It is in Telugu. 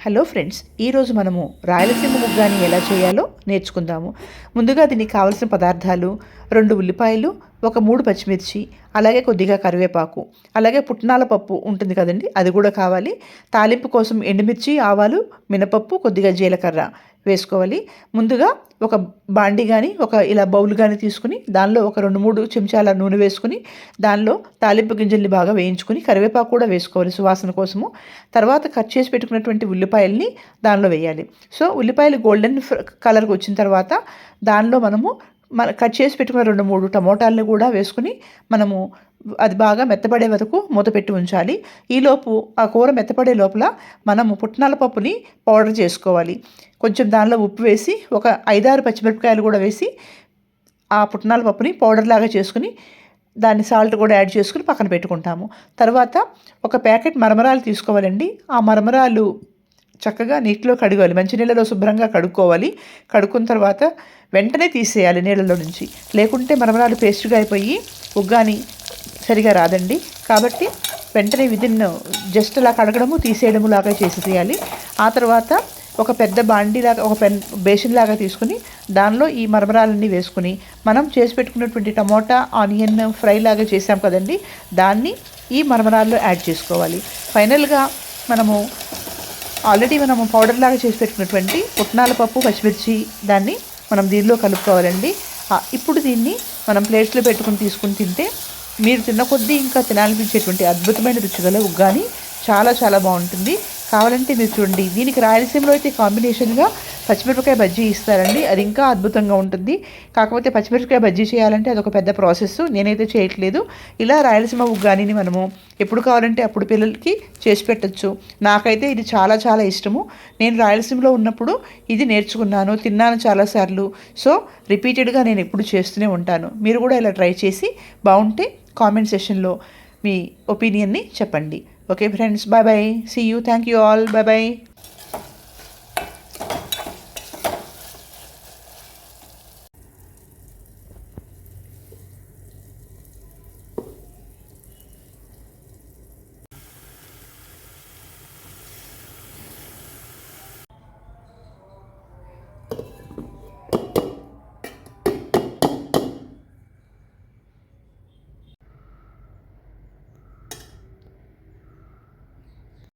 హలో ఫ్రెండ్స్, ఈరోజు మనము రాయలసీమ ముగ్గాని ఎలా చేయాలో నేర్చుకుందాము. ముందుగా దీనికి కావలసిన పదార్థాలు 2 ఉల్లిపాయలు, ఒక 3 పచ్చిమిర్చి, అలాగే కొద్దిగా కరివేపాకు, అలాగే పుట్నాల పప్పు ఉంటుంది కదండి, అది కూడా కావాలి. తాలింపు కోసం ఎండుమిర్చి, ఆవాలు, మినపప్పు, కొద్దిగా జీలకర్ర వేసుకోవాలి. ముందుగా ఒక బాండి కానీ ఒక ఇలా బౌల్ కానీ తీసుకుని దానిలో ఒక 2-3 చెంచాల నూనె వేసుకుని దానిలో తాలింపు గింజల్ని బాగా వేయించుకుని కరివేపాకు కూడా వేసుకోవాలి సువాసన కోసము. తర్వాత కట్ చేసి పెట్టుకున్నటువంటి ఉల్లిపాయల్ని దానిలో వేయాలి. సో ఉల్లిపాయలు గోల్డెన్ కలర్కి వచ్చిన తర్వాత దానిలో మనము కట్ చేసి పెట్టుకున్న 2-3 టమోటాలని కూడా వేసుకుని మనము అది బాగా మెత్తపడే వరకు మూత పెట్టి ఉంచాలి. ఈలోపు ఆ కూర మెత్తపడే లోపల మనము పుట్నాల పప్పుని పౌడర్ చేసుకోవాలి. కొంచెం దానిలో ఉప్పు వేసి ఒక 5-6 పచ్చిమిరపకాయలు కూడా వేసి ఆ పుట్నాల పప్పుని పౌడర్ లాగా చేసుకుని దాన్ని సాల్ట్ కూడా యాడ్ చేసుకుని పక్కన పెట్టుకుంటాము. తర్వాత ఒక ప్యాకెట్ మరమరాలు తీసుకోవాలండి. ఆ మరమరాలు చక్కగా నీటిలో కడగాలి, మంచినీళ్ళలో శుభ్రంగా కడుక్కోవాలి. కడుక్కున్న తర్వాత వెంటనే తీసేయాలి నీళ్ళలో నుంచి, లేకుంటే మరమరాలు పేస్ట్గా అయిపోయి ఉగ్గాని సరిగా రాదండి. కాబట్టి వెంటనే జస్ట్ అలా కడగడము తీసేయడము లాగా చేసేయాలి. ఆ తర్వాత ఒక పెద్ద బాండీలాగా ఒక బేసిన్ లాగా తీసుకుని దానిలో ఈ మరమరాలన్నీ వేసుకుని మనం చేసి పెట్టుకున్నటువంటి టమోటా ఆనియన్ ఫ్రై లాగా చేసాం కదండి, దాన్ని ఈ మరమరాల్లో యాడ్ చేసుకోవాలి. ఫైనల్గా ఆల్రెడీ మనము పౌడర్ లాగా చేసి పెట్టుకున్నటువంటి పుట్నాల పప్పు, పచ్చిమిర్చి దాన్ని మనం దీనిలో కలుపుకోవాలండి. ఇప్పుడు దీన్ని మనం ప్లేట్స్లో పెట్టుకుని తీసుకుని తింటే మీరు తిన్న కొద్దీ ఇంకా తినాలనిపించేటువంటి అద్భుతమైన రుచిగల ఉగ్గాని చాలా చాలా బాగుంటుంది. కావాలంటే మీరు చూడండి, దీనికి రాయలసీమలో అయితే కాంబినేషన్గా పచ్చిమిరపకాయ బజ్జీ ఇస్తారండి, అది ఇంకా అద్భుతంగా ఉంటుంది. కాకపోతే పచ్చిమిరపకాయ బజ్జీ చేయాలంటే అదొక పెద్ద ప్రాసెస్, నేనైతే చేయట్లేదు. ఇలా రాయలసీమ ఉగ్గానిని మనము ఎప్పుడు కావాలంటే అప్పుడు పిల్లలకి చేసి పెట్టచ్చు. నాకైతే ఇది చాలా చాలా ఇష్టము. నేను రాయలసీమలో ఉన్నప్పుడు ఇది నేర్చుకున్నాను, తిన్నాను చాలాసార్లు. సో రిపీటెడ్గా నేను ఎప్పుడు చేస్తూనే ఉంటాను. మీరు కూడా ఇలా ట్రై చేసి బాగుంటే కామెంట్ సెషన్లో మీ ఒపీనియన్ని చెప్పండి. Okay friends, bye bye, see you, thank you all, bye bye.